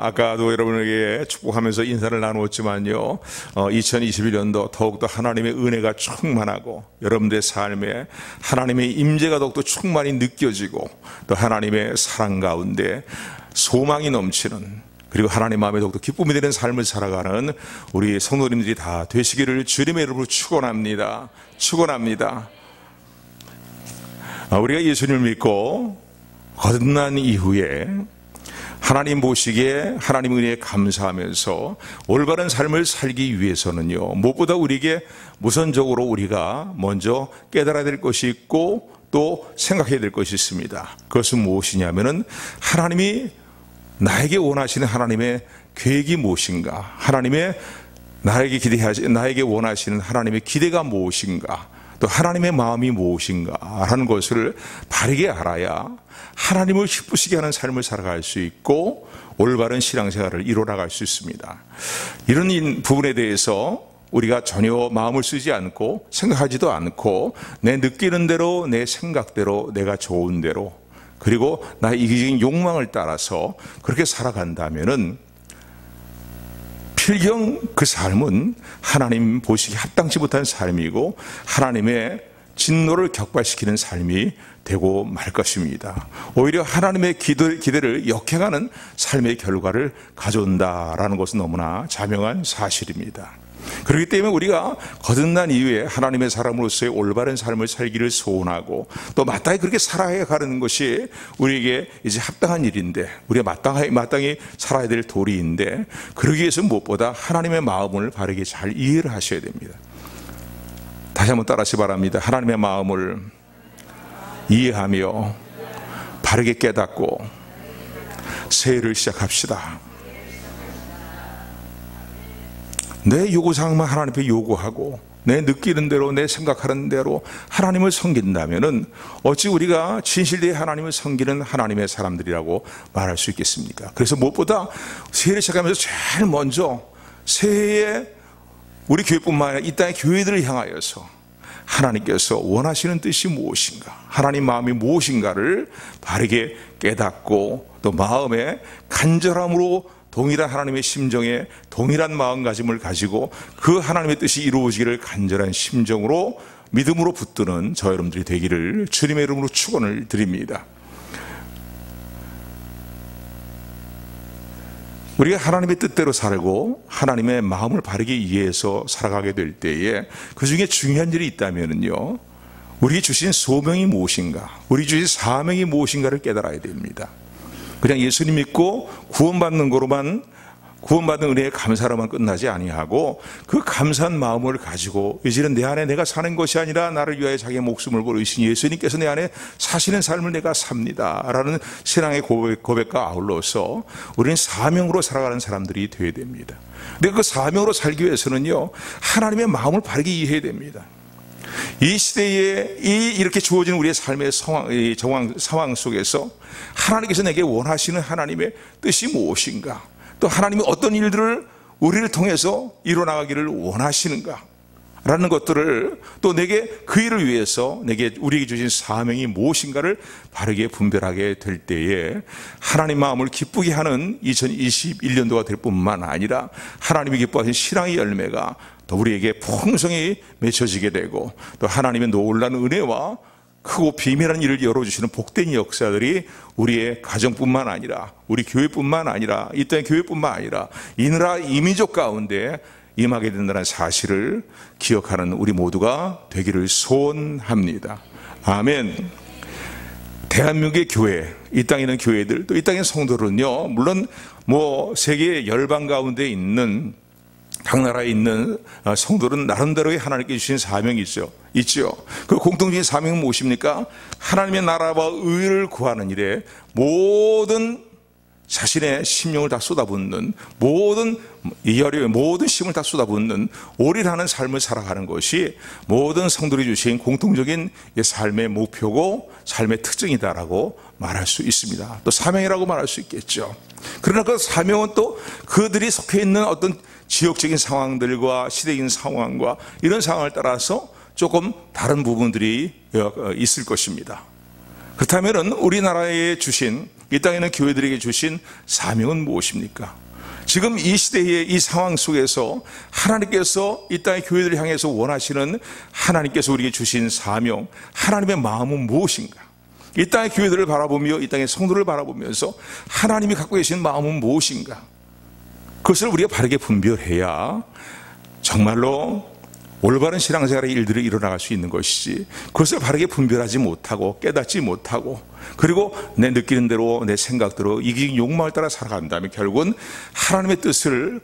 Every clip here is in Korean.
아까도 여러분에게 축복하면서 인사를 나누었지만요, 2021년도 더욱더 하나님의 은혜가 충만하고 여러분들의 삶에 하나님의 임재가 더욱더 충만히 느껴지고 또 하나님의 사랑 가운데 소망이 넘치는, 그리고 하나님 마음에 더욱더 기쁨이 되는 삶을 살아가는 우리 성도님들이 다 되시기를 주님의 이름으로 축원합니다. 축원합니다. 우리가 예수님을 믿고 거듭난 이후에 하나님 보시기에 하나님 은혜에 감사하면서 올바른 삶을 살기 위해서는요, 무엇보다 우리에게 우선적으로 우리가 먼저 깨달아야 될 것이 있고 또 생각해야 될 것이 있습니다. 그것은 무엇이냐면은 하나님이 나에게 원하시는 하나님의 계획이 무엇인가, 하나님의 나에게 원하시는 하나님의 기대가 무엇인가, 또 하나님의 마음이 무엇인가 라는 것을 바르게 알아야 하나님을 기쁘시게 하는 삶을 살아갈 수 있고 올바른 신앙생활을 이뤄나갈 수 있습니다. 이런 부분에 대해서 우리가 전혀 마음을 쓰지 않고 생각하지도 않고 내 느끼는 대로, 내 생각대로, 내가 좋은 대로, 그리고 나의 이기적인 욕망을 따라서 그렇게 살아간다면은 필경 그 삶은 하나님 보시기 합당치 못한 삶이고 하나님의 진노를 격발시키는 삶이 되고 말 것입니다. 오히려 하나님의 기대를 역행하는 삶의 결과를 가져온다라는 것은 너무나 자명한 사실입니다. 그렇기 때문에 우리가 거듭난 이후에 하나님의 사람으로서의 올바른 삶을 살기를 소원하고 또 마땅히 그렇게 살아야 가는 것이 우리에게 이제 합당한 일인데, 우리가 마땅히 살아야 될 도리인데, 그러기 위해서 무엇보다 하나님의 마음을 바르게 잘 이해를 하셔야 됩니다. 다시 한번 따라하시기 바랍니다. 하나님의 마음을 이해하며 바르게 깨닫고 새해를 시작합시다. 내 요구사항만 하나님 앞에 요구하고 내 느끼는 대로, 내 생각하는 대로 하나님을 섬긴다면은 어찌 우리가 진실되게 하나님을 섬기는 하나님의 사람들이라고 말할 수 있겠습니까? 그래서 무엇보다 새해를 시작하면서 제일 먼저 새해에 우리 교회뿐만 아니라 이 땅의 교회들을 향하여서 하나님께서 원하시는 뜻이 무엇인가, 하나님 마음이 무엇인가를 바르게 깨닫고 또 마음에 간절함으로 동일한 하나님의 심정에 동일한 마음가짐을 가지고 그 하나님의 뜻이 이루어지기를 간절한 심정으로 믿음으로 붙드는 저 여러분들이 되기를 주님의 이름으로 축원을 드립니다. 우리가 하나님의 뜻대로 살고 하나님의 마음을 바르게 이해해서 살아가게 될 때에 그 중에 중요한 일이 있다면요, 우리 주신 소명이 무엇인가, 우리 주신 사명이 무엇인가를 깨달아야 됩니다. 그냥 예수님 믿고 구원받는 은혜에 감사로만 끝나지 아니하고 그 감사한 마음을 가지고 이제는 내 안에 내가 사는 것이 아니라 나를 위하여 자기의 목숨을 버리신 예수님께서 내 안에 사시는 삶을 내가 삽니다 라는 신앙의 고백과 아울러서 우리는 사명으로 살아가는 사람들이 되어야 됩니다. 근데 그 사명으로 살기 위해서는요, 하나님의 마음을 바르게 이해해야 됩니다. 이 시대에 이렇게 주어진 우리의 삶의 상황 속에서 하나님께서 내게 원하시는 하나님의 뜻이 무엇인가, 또 하나님이 어떤 일들을 우리를 통해서 이뤄나가기를 원하시는가 라는 것들을, 또 내게 그 일을 위해서 우리에게 주신 사명이 무엇인가를 바르게 분별하게 될 때에 하나님 마음을 기쁘게 하는 2021년도가 될 뿐만 아니라 하나님이 기뻐하신 신앙의 열매가 또 우리에게 풍성히 맺혀지게 되고 또 하나님의 놀라운 은혜와 크고 비밀한 일을 열어주시는 복된 역사들이 우리의 가정뿐만 아니라 우리 교회뿐만 아니라 이 땅의 교회뿐만 아니라 이 나라 이민족 가운데 임하게 된다는 사실을 기억하는 우리 모두가 되기를 소원합니다. 아멘. 대한민국의 교회, 이 땅에 있는 교회들, 또 이 땅의 성도들은요, 물론 세계 열방 가운데 있는 각 나라에 있는 성도들은 나름대로의 하나님께 주신 사명이 있죠. 그 공통적인 사명은 무엇입니까? 하나님의 나라와 의를 구하는 일에 모든 자신의 심령을 다 쏟아붓는, 모든 힘을 다 쏟아붓는 올인하는 삶을 살아가는 것이 모든 성도들이 주신 공통적인 삶의 목표고 삶의 특징이다라고 말할 수 있습니다. 또 사명이라고 말할 수 있겠죠. 그러나 그 사명은 또 그들이 속해 있는 어떤 지역적인 상황들과 시대적인 상황과 이런 상황을 따라서 조금 다른 부분들이 있을 것입니다. 그렇다면 우리나라에 주신 이 땅에 있는 교회들에게 주신 사명은 무엇입니까? 지금 이 시대의 이 상황 속에서 하나님께서 이 땅의 교회들을 향해서 원하시는 하나님께서 우리에게 주신 사명, 하나님의 마음은 무엇인가? 이 땅의 교회들을 바라보며 이 땅의 성도를 바라보면서 하나님이 갖고 계신 마음은 무엇인가? 그것을 우리가 바르게 분별해야 정말로 올바른 신앙생활의 일들이 일어나갈 수 있는 것이지, 그것을 바르게 분별하지 못하고 깨닫지 못하고 그리고 내 느끼는 대로 내 생각대로 이기적인 욕망을 따라 살아간다면 결국은 하나님의 뜻을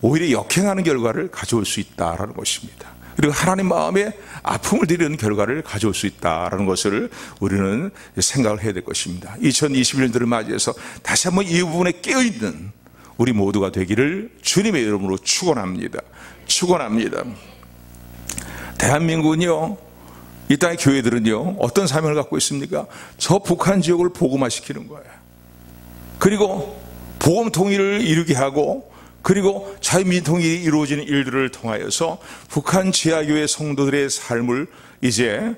오히려 역행하는 결과를 가져올 수 있다라는 것입니다. 그리고 하나님 마음에 아픔을 드리는 결과를 가져올 수 있다라는 것을 우리는 생각을 해야 될 것입니다. 2021년도를 맞이해서 다시 한번 이 부분에 깨어있는 우리 모두가 되기를 주님의 이름으로 축원합니다. 축원합니다. 대한민국은요, 이 땅의 교회들은요, 어떤 사명을 갖고 있습니까? 저 북한 지역을 복음화시키는 거예요. 그리고 복음 통일을 이루게 하고, 그리고 자유민주 통일이 이루어지는 일들을 통하여서 북한 지하교회 성도들의 삶을 이제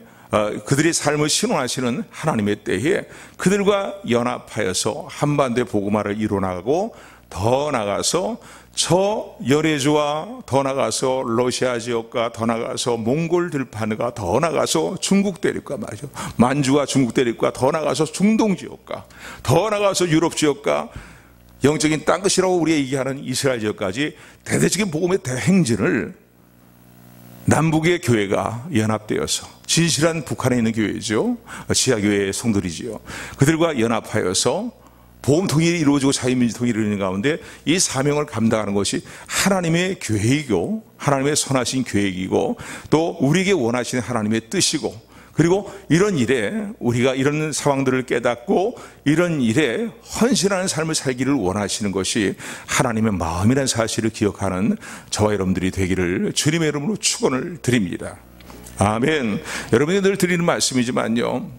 그들의 삶을 신원하시는 하나님의 때에 그들과 연합하여서 한반도의 복음화를 이루어나가고, 더 나가서 저 열애주와 더 나가서 러시아 지역과 더 나가서 몽골 들판과 더 나가서 중국 대륙과 말이죠. 만주와 중국 대륙과 더 나가서 중동 지역과 더 나가서 유럽 지역과 영적인 땅끝이라고 우리가 얘기하는 이스라엘 지역까지 대대적인 복음의 대행진을 남북의 교회가 연합되어서 진실한 북한에 있는 교회죠. 지하교회의 성도들이지요. 그들과 연합하여서 복음 통일이 이루어지고 자유민주 통일이 이루어지는 가운데 이 사명을 감당하는 것이 하나님의 계획이고 하나님의 선하신 계획이고 또 우리에게 원하시는 하나님의 뜻이고, 그리고 이런 일에 우리가 이런 상황들을 깨닫고 이런 일에 헌신하는 삶을 살기를 원하시는 것이 하나님의 마음이라는 사실을 기억하는 저와 여러분들이 되기를 주님의 이름으로 축원을 드립니다. 아멘. 여러분이 늘 드리는 말씀이지만요,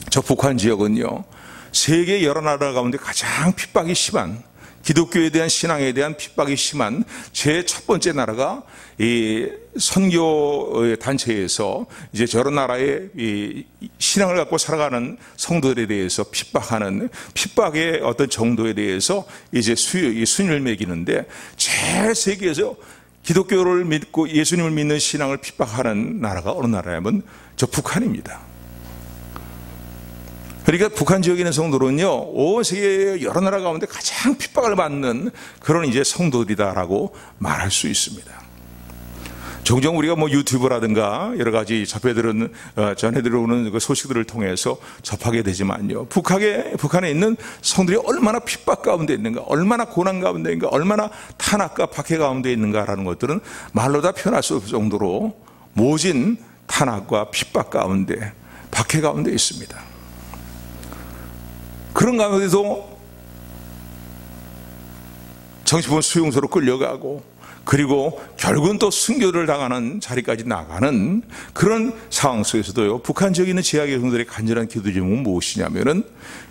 저 북한 지역은요, 세계 여러 나라 가운데 가장 핍박이 심한, 기독교에 대한 신앙에 대한 핍박이 심한 제 첫 번째 나라가 이 선교 단체에서 이제 저런 나라의 이 신앙을 갖고 살아가는 성도들에 대해서 핍박하는 핍박의 어떤 정도에 대해서 이제 순위를 매기는데, 제일 세계에서 기독교를 믿고 예수님을 믿는 신앙을 핍박하는 나라가 어느 나라냐면 저 북한입니다. 그러니까 북한 지역에 있는 성도는요, 온 세계 여러 나라 가운데 가장 핍박을 받는 그런 이제 성도들이다라고 말할 수 있습니다. 종종 우리가 뭐 유튜브라든가 여러 가지 전해 들어오는 그 소식들을 통해서 접하게 되지만요, 북한에 있는 성들이 얼마나 핍박 가운데 있는가, 얼마나 고난 가운데 있는가, 얼마나 탄압과 박해 가운데 있는가라는 것들은 말로 다 표현할 수 없을 정도로 모진 탄압과 핍박 가운데, 박해 가운데 있습니다. 그런 가운데도 정치본 수용소로 끌려가고, 그리고 결국은 또 순교를 당하는 자리까지 나가는 그런 상황 속에서도요, 북한 지역에 있는 지하교회 성도들의 간절한 기도 제목은 무엇이냐면은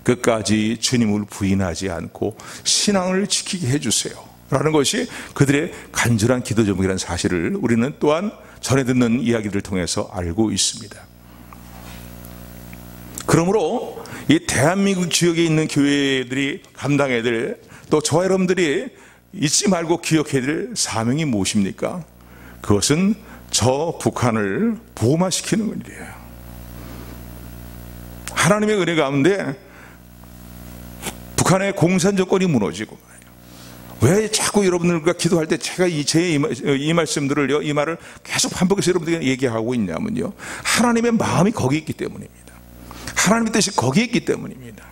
끝까지 주님을 부인하지 않고 신앙을 지키게 해주세요 라는 것이 그들의 간절한 기도 제목이라는 사실을 우리는 또한 전해 듣는 이야기들을 통해서 알고 있습니다. 그러므로 이 대한민국 지역에 있는 교회들이 감당해야 될, 또 저와 여러분들이 잊지 말고 기억해야 될 사명이 무엇입니까? 그것은 저 북한을 복음화시키는 일이에요. 하나님의 은혜 가운데 북한의 공산 정권이 무너지고, 왜 자꾸 여러분들과 기도할 때 제가 이 말씀들을요, 이 말을 계속 반복해서 여러분들에게 얘기하고 있냐면요, 하나님의 마음이 거기 있기 때문입니다. 하나님의 뜻이 거기에 있기 때문입니다.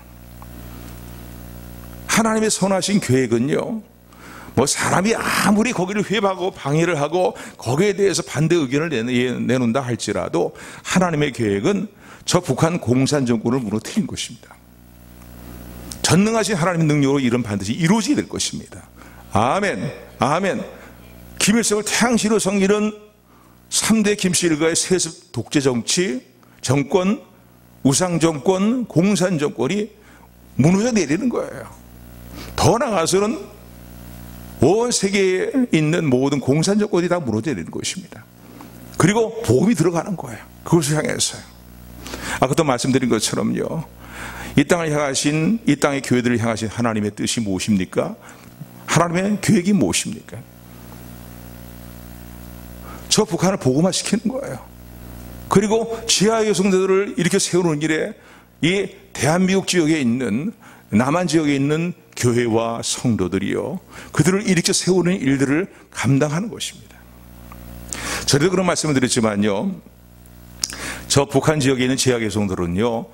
하나님의 선하신 계획은요, 뭐 사람이 아무리 거기를 회박하고 방해를 하고 거기에 대해서 반대 의견을 내놓는다 할지라도 하나님의 계획은 저 북한 공산 정권을 무너뜨린 것입니다. 전능하신 하나님의 능력으로 이런 반드시 이루어지게 될 것입니다. 아멘. 아멘. 김일성을 태양시로 섬기는 3대 김씨 일가의 세습 독재 정치, 정권, 우상정권, 공산정권이 무너져 내리는 거예요. 더 나아가서는 온 세계에 있는 모든 공산정권이 다 무너져 내리는 것입니다. 그리고 복음이 들어가는 거예요. 그것을 향해서요. 아까도 말씀드린 것처럼요, 이 땅을 향하신, 이 땅의 교회들을 향하신 하나님의 뜻이 무엇입니까? 하나님의 계획이 무엇입니까? 저 북한을 복음화시키는 거예요. 그리고 지하의 성도들을 이렇게 세우는 일에 이 대한민국 지역에 있는, 남한 지역에 있는 교회와 성도들이요, 그들을 일으켜 세우는 일들을 감당하는 것입니다. 저도 그런 말씀을 드렸지만요, 저 북한 지역에 있는 지하의 성도들은요,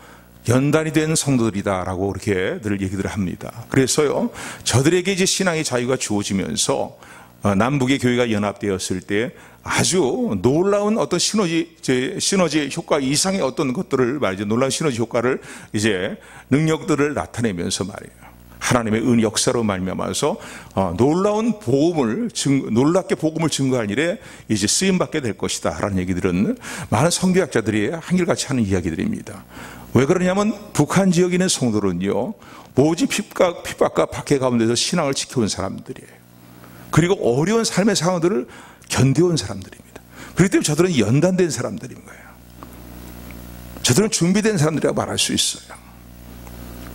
연단이 된 성도들이다라고 그렇게 늘 얘기를 합니다. 그래서요, 저들에게 이제 신앙의 자유가 주어지면서 남북의 교회가 연합되었을 때 아주 놀라운 어떤 시너지 효과 이상의 어떤 것들을 말이죠. 놀라운 시너지 효과를 이제 능력들을 나타내면서 말이에요. 하나님의 은 역사로 말미암아서 놀라운 놀랍게 복음을 증거할 일에 이제 쓰임 받게 될 것이다라는 얘기들은 많은 선교학자들이 한결같이 하는 이야기들입니다. 왜 그러냐면 북한 지역에 있는 성도들은요, 오직 핍박과 박해 가운데서 신앙을 지켜온 사람들이에요. 그리고 어려운 삶의 상황들을 견뎌온 사람들입니다. 그렇기 때문에 저들은 연단된 사람들인 거예요. 저들은 준비된 사람들이라고 말할 수 있어요.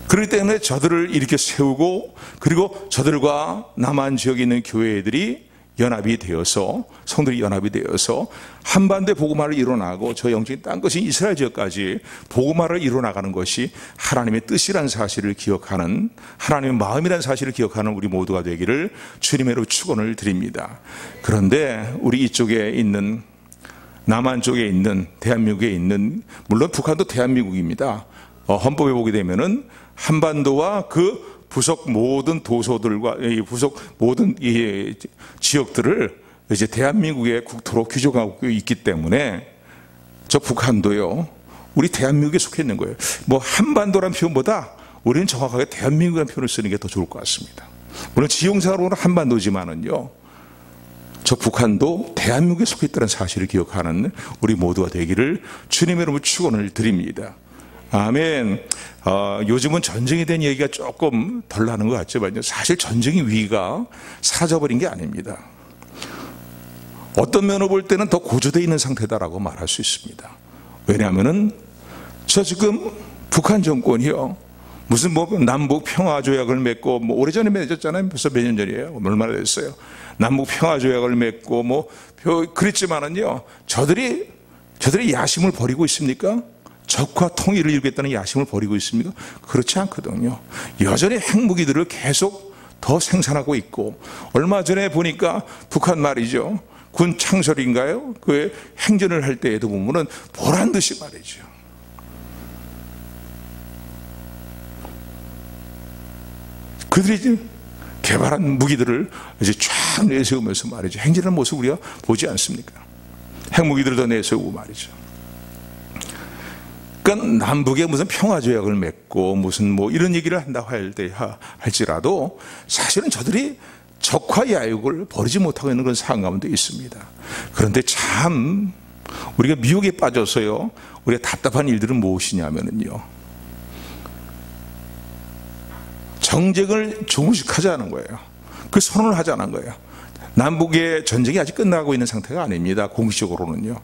그렇기 때문에 저들을 이렇게 세우고, 그리고 저들과 남한 지역에 있는 교회들이 연합이 되어서, 성들이 연합이 되어서 한반도의 복음화를 이뤄나가고 저 영적인 땅끝인 이스라엘 지역까지 복음화를 이뤄나가는 것이 하나님의 뜻이라는 사실을 기억하는, 하나님의 마음이라는 사실을 기억하는 우리 모두가 되기를 주님으로 축원을 드립니다. 그런데 우리 이쪽에 있는, 남한 쪽에 있는, 대한민국에 있는, 물론 북한도 대한민국입니다. 헌법에 보게 되면은 한반도와 그 부속 모든 도서들과 부속 모든 이 지역들을 이제 대한민국의 국토로 규정하고 있기 때문에 저 북한도요, 우리 대한민국에 속해 있는 거예요. 뭐 한반도란 표현보다 우리는 정확하게 대한민국이라는 표현을 쓰는 게 더 좋을 것 같습니다. 물론 지형상으로는 한반도지만은요, 저 북한도 대한민국에 속해 있다는 사실을 기억하는 우리 모두가 되기를 주님의 이름으로 축원을 드립니다. 아멘. 요즘은 전쟁에 대한 얘기가 조금 덜 나는 것 같지만요, 사실 전쟁의 위기가 사라져버린 게 아닙니다. 어떤 면으로 볼 때는 더 고조되어 있는 상태다라고 말할 수 있습니다. 왜냐하면은 저 지금 북한 정권이요, 무슨 뭐 남북 평화 조약을 맺고, 뭐 오래전에 맺었잖아요. 벌써 몇 년 전이에요. 얼마나 됐어요. 남북 평화 조약을 맺고 뭐 그랬지만은요, 저들이 야심을 버리고 있습니까? 적과 통일을 이루겠다는 야심을 버리고 있습니까? 그렇지 않거든요. 여전히 핵무기들을 계속 더 생산하고 있고, 얼마 전에 보니까 북한 말이죠, 군 창설인가요? 그 행전을 할 때에도 보면은 보란 듯이 말이죠, 그들이 개발한 무기들을 이제 쫙 내세우면서 말이죠, 행진하는 모습 우리가 보지 않습니까? 핵무기들을 더 내세우고 말이죠. 그러니까 남북에 무슨 평화조약을 맺고 무슨 뭐 이런 얘기를 한다고 할지라도 사실은 저들이 적과 야욕을 버리지 못하고 있는 그런 상황 가운데 있습니다. 그런데 참 우리가 미혹에 빠져서요, 우리가 답답한 일들은 무엇이냐면요, 정쟁을 조금씩 하자는 거예요. 그 선언을 하자는 거예요. 남북의 전쟁이 아직 끝나고 있는 상태가 아닙니다. 공식적으로는요.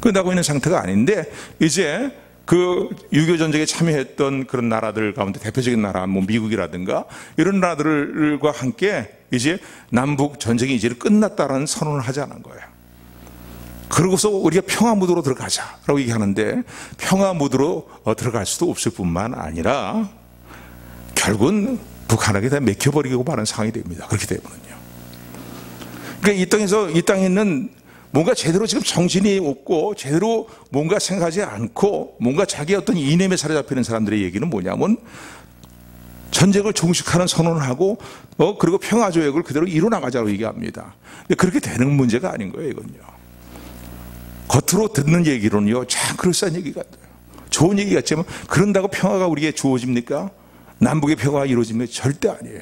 끝나고 있는 상태가 아닌데, 이제 그 6.25 전쟁에 참여했던 그런 나라들 가운데 대표적인 나라, 뭐 미국이라든가 이런 나라들과 함께 이제 남북 전쟁이 이제 끝났다라는 선언을 하자는 거예요. 그러고서 우리가 평화 무드로 들어가자라고 얘기하는데, 평화 무드로 들어갈 수도 없을 뿐만 아니라 결국은 북한에게 다 맥혀버리고 마는 상황이 됩니다. 그렇기 때문에요. 그러니까 이 땅에 있는 뭔가 제대로 지금 정신이 없고 제대로 뭔가 생각하지 않고 뭔가 자기의 어떤 이념에 사로잡히는 사람들의 얘기는 뭐냐면, 전쟁을 종식하는 선언을 하고 그리고 평화조약을 그대로 이뤄나가자고 얘기합니다. 근데 그렇게 되는 문제가 아닌 거예요, 이건요. 겉으로 듣는 얘기로는요, 참 그럴싸한 얘기 같아요. 좋은 얘기 같지만 그런다고 평화가 우리에게 주어집니까? 남북의 평화가 이루어집니까? 절대 아니에요.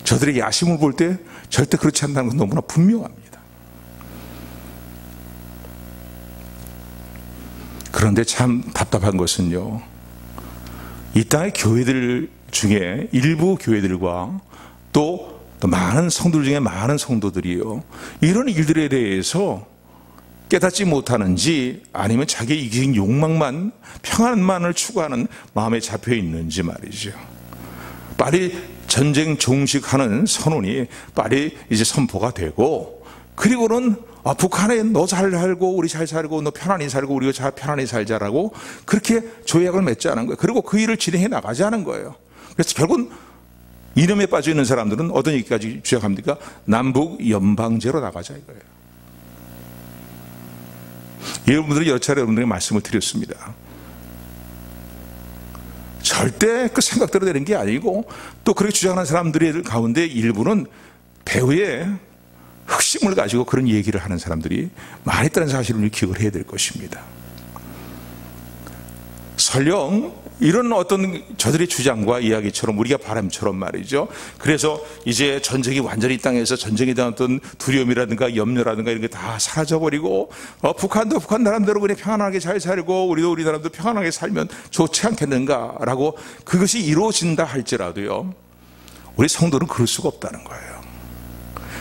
저들의 야심을 볼 때 절대 그렇지 않다는 건 너무나 분명합니다. 그런데 참 답답한 것은요, 이 땅의 교회들 중에 일부 교회들과 또 많은 성도들 중에 많은 성도들이요, 이런 일들에 대해서 깨닫지 못하는지 아니면 자기의 이기적인 욕망만 평안만을 추구하는 마음에 잡혀 있는지 말이죠. 빨리 전쟁 종식하는 선언이 빨리 이제 선포가 되고, 그리고는 북한에 너 잘 살고 우리 잘 살고 너 편안히 살고 우리가 잘 편안히 살자라고 그렇게 조약을 맺자는 거예요. 그리고 그 일을 진행해 나가자는 거예요. 그래서 결국은 이념에 빠져 있는 사람들은 어떤 얘기까지 주장합니까? 남북 연방제로 나가자 이거예요. 여러분들이 여러 차례 여러분들에게 말씀을 드렸습니다. 절대 그 생각대로 되는 게 아니고, 또 그렇게 주장하는 사람들 가운데 일부는 배후에 흑심을 가지고 그런 얘기를 하는 사람들이 많이 있다는 사실을 기억을 해야 될 것입니다. 설령 이런 어떤 저들의 주장과 이야기처럼 우리가 바람처럼 말이죠. 그래서 이제 전쟁이 완전히 이 땅에서 전쟁에 대한 어떤 두려움이라든가 염려라든가 이런 게 다 사라져버리고 북한도 북한 나름대로 그냥 평안하게 잘 살고 우리도 우리 나라도 평안하게 살면 좋지 않겠는가라고 그것이 이루어진다 할지라도요, 우리 성도는 그럴 수가 없다는 거예요.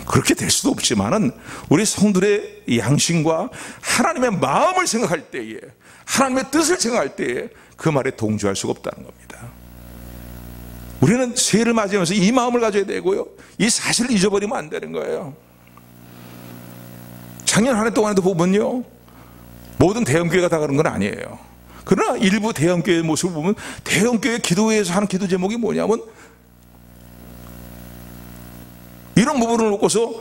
그렇게 될 수도 없지만은 우리 성도의 양심과 하나님의 마음을 생각할 때에, 하나님의 뜻을 생각할 때에 그 말에 동조할 수가 없다는 겁니다. 우리는 새해를 맞이하면서 이 마음을 가져야 되고요, 이 사실을 잊어버리면 안 되는 거예요. 작년 한 해 동안에도 보면요, 모든 대형교회가 다 그런 건 아니에요. 그러나 일부 대형교회의 모습을 보면 대형교회 기도회에서 하는 기도 제목이 뭐냐면 이런 부분을 놓고서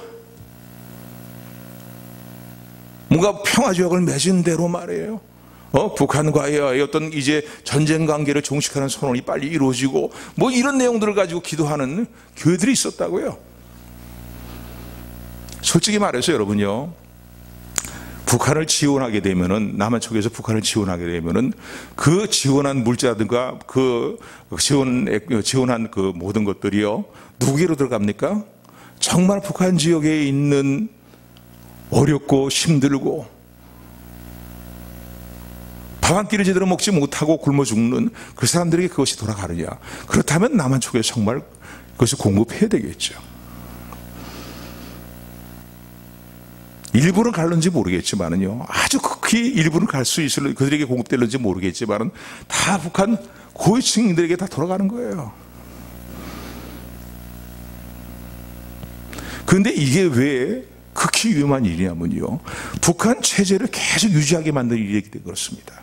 뭔가 평화조약을 맺은 대로 말이에요. 북한과의 어떤 이제 전쟁 관계를 종식하는 선언이 빨리 이루어지고 뭐 이런 내용들을 가지고 기도하는 교회들이 있었다고요. 솔직히 말해서 여러분요, 북한을 지원하게 되면은, 남한 쪽에서 북한을 지원하게 되면은 그 지원한 물자든가 그 지원한 그 모든 것들이요, 누구에게로 들어갑니까? 정말 북한 지역에 있는 어렵고 힘들고 밥 한 끼를 제대로 먹지 못하고 굶어 죽는 그 사람들에게 그것이 돌아가느냐? 그렇다면 남한 쪽에서 정말 그것을 공급해야 되겠죠. 일부는 갈는지 모르겠지만은요, 아주 극히 일부는 갈 수 있을, 그들에게 공급될는지 모르겠지만은 다 북한 고위층들에게 다 돌아가는 거예요. 그런데 이게 왜 극히 위험한 일이냐면요, 북한 체제를 계속 유지하게 만드는 일이기 때문에 그렇습니다.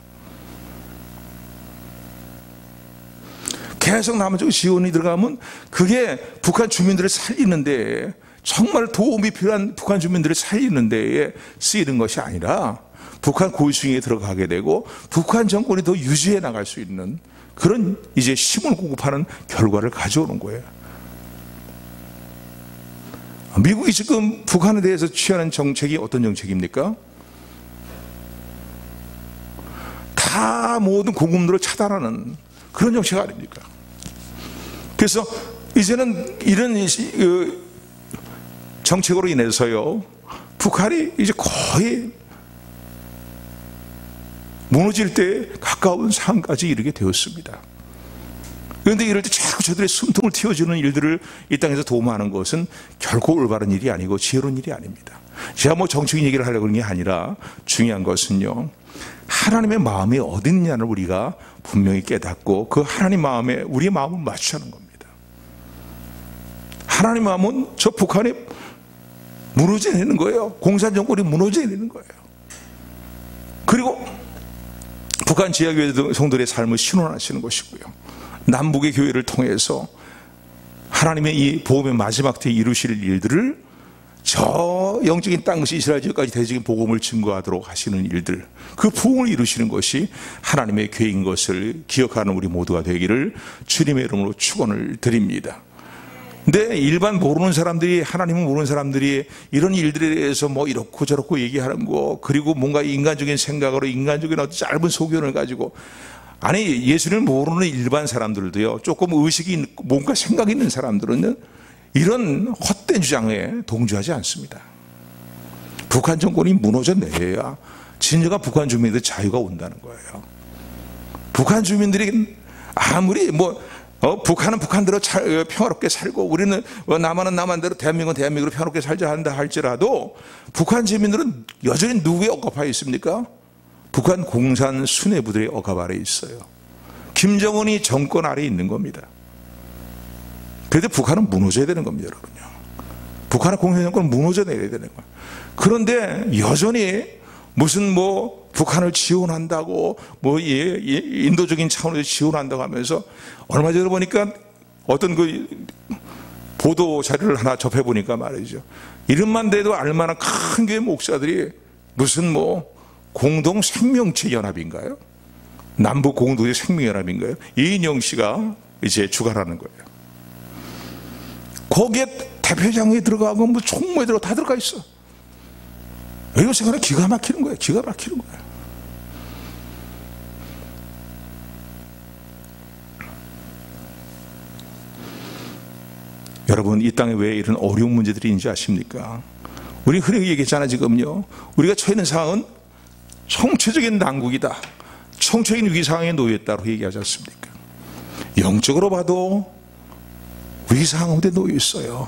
계속 남한쪽 지원이 들어가면 그게 북한 주민들을 살리는데, 정말 도움이 필요한 북한 주민들을 살리는 데에 쓰이는 것이 아니라 북한 고위층에 들어가게 되고 북한 정권이 더 유지해 나갈 수 있는 그런 이제 힘을 공급하는 결과를 가져오는 거예요. 미국이 지금 북한에 대해서 취하는 정책이 어떤 정책입니까? 다 모든 공급로를 차단하는 그런 정책 아닙니까? 그래서 이제는 이런 정책으로 인해서요, 북한이 이제 거의 무너질 때 가까운 상황까지 이르게 되었습니다. 그런데 이럴 때 자꾸 저들의 숨통을 틔워주는 일들을 이 땅에서 도모하는 것은 결코 올바른 일이 아니고 지혜로운 일이 아닙니다. 제가 뭐 정치적인 얘기를 하려고 하는 게 아니라 중요한 것은요, 하나님의 마음이 어디 있느냐를 우리가 분명히 깨닫고 그 하나님 마음에 우리의 마음을 맞추자는 겁니다. 하나님 마음은 저 북한이 무너져야 되는 거예요. 공산정권이 무너져야 되는 거예요. 그리고 북한 지하교회 성도들의 삶을 신원하시는 것이고요, 남북의 교회를 통해서 하나님의 이 복음의 마지막 때에 이루실 일들을 저 영적인 땅끝이 이스라엘 지역까지 대적인 복음을 증거하도록 하시는 일들, 그 부흥을 이루시는 것이 하나님의 계획인 것을 기억하는 우리 모두가 되기를 주님의 이름으로 축원을 드립니다. 근데 일반 모르는 사람들이, 하나님을 모르는 사람들이 이런 일들에 대해서 뭐 이렇고 저렇고 얘기하는 거, 그리고 뭔가 인간적인 생각으로 인간적인 어떤 짧은 소견을 가지고, 아니 예수님을 모르는 일반 사람들도요, 조금 의식이 있고 뭔가 생각이 있는 사람들은 이런 헛된 주장에 동조하지 않습니다. 북한 정권이 무너져 내려야 진정한 북한 주민들의 자유가 온다는 거예요. 북한 주민들이 아무리 뭐 북한은 북한대로 평화롭게 살고 우리는 남한은 남한대로 대한민국은 대한민국으로 평화롭게 살자 한다 할지라도 북한 주민들은 여전히 누구에 억압하여 있습니까? 북한 공산 수뇌부들의 억압 아래 있어요. 김정은이 정권 아래 있는 겁니다. 그래도 북한은 무너져야 되는 겁니다, 여러분요. 북한의 공산 정권은 무너져 내려야 되는 거예요. 그런데 여전히 무슨 북한을 지원한다고 인도적인 차원에서 지원한다고 하면서 얼마 전에 보니까 어떤 보도 자료를 하나 접해 보니까 말이죠. 이름만 대도 알만한 큰 교회 목사들이 무슨 공동 생명체 연합인가요? 남북 공동체 생명연합인가요? 이인영 씨가 이제 주관하는 거예요. 거기에 대표장에 들어가고 총무에 들어가 다 들어가 있어. 이거 생각하면 기가 막히는 거예요. 기가 막히는 거예요. 여러분, 이 땅에 왜 이런 어려운 문제들이 있는지 아십니까? 우리 흔히 얘기했잖아요. 지금요, 우리가 처해 있는 상황은 총체적인 난국이다, 총체적인 위기상황에 놓여있다고 얘기하지 않습니까? 영적으로 봐도 위기상황 가운데 놓여 있어요.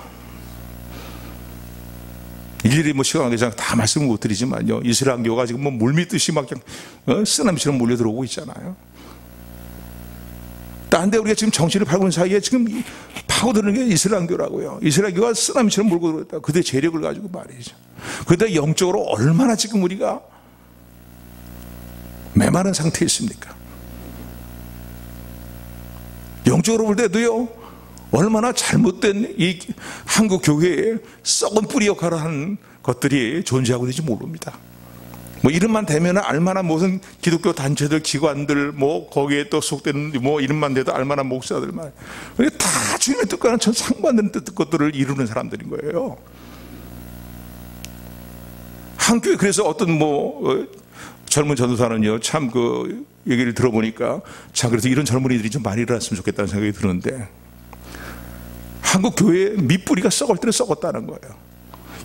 일일이 시간 관계상 다 말씀을 못 드리지만요, 이슬람교가 지금 물밀듯이 막 그냥 쓰나미처럼 몰려들어오고 있잖아요. 딴 데 우리가 지금 정신을 팔고 있는 사이에 지금 파고드는 게 이슬람교라고요. 이슬람교가 쓰나미처럼 몰고 들어왔다. 그들의 재력을 가지고 말이죠. 그런데 영적으로 얼마나 지금 우리가 메마른 상태에 있습니까? 영적으로 볼 때도요, 얼마나 잘못된 이 한국 교회에 썩은 뿌리 역할을 하는 것들이 존재하고 있는지 모릅니다. 이름만 대면 알만한 무슨 기독교 단체들, 기관들, 거기에 또 속되는 이름만 대도 알만한 목사들만, 다 주님의 뜻과는 전 상반되는 것들을 이루는 사람들인 거예요. 한교회, 그래서 어떤 젊은 전도사는요, 참 얘기를 들어보니까 참 그래서 이런 젊은이들이 좀 많이 일어났으면 좋겠다는 생각이 드는데, 한국 교회의 밑뿌리가 썩을 때는 썩었다는 거예요.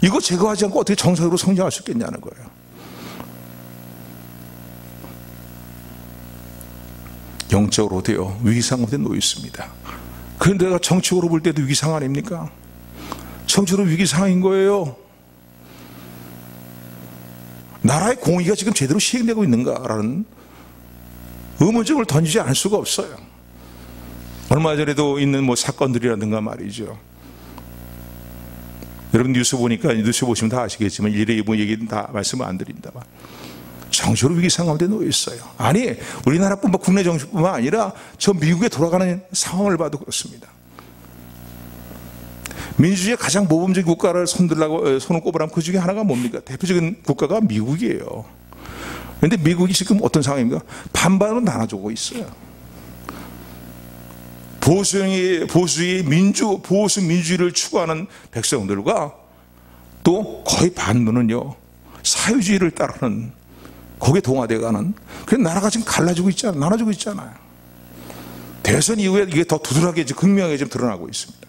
이거 제거하지 않고 어떻게 정상적으로 성장할 수 있겠냐는 거예요. 영적으로도요, 위기상황에 놓여 있습니다. 그런데 내가 정치적으로 볼 때도 위기상황 아닙니까? 정치적으로 위기상황인 거예요. 나라의 공의가 지금 제대로 시행되고 있는가라는 의문점을 던지지 않을 수가 없어요. 얼마 전에도 있는 사건들이라든가 말이죠. 여러분 뉴스 보시면 다 아시겠지만 일일이 얘기는 다 말씀을 안 드립니다만, 정치로 위기상 가운데 놓여 있어요. 아니, 우리나라뿐만, 국내 정치뿐만 아니라 저 미국에 돌아가는 상황을 봐도 그렇습니다. 민주주의의 가장 모범적인 국가를 손을 꼽으라면 그 중에 하나가 뭡니까? 대표적인 국가가 미국이에요. 그런데 미국이 지금 어떤 상황입니까? 반반으로 나눠주고 있어요. 보수 민주주의를 추구하는 백성들과 또 거의 반면은요, 사회주의를 따르는, 거기에 동화되어가는, 그래서 나라가 지금 갈라지고 있잖아요. 나눠지고 있잖아요. 대선 이후에 이게 더 두드러하게, 극명하게 좀 드러나고 있습니다.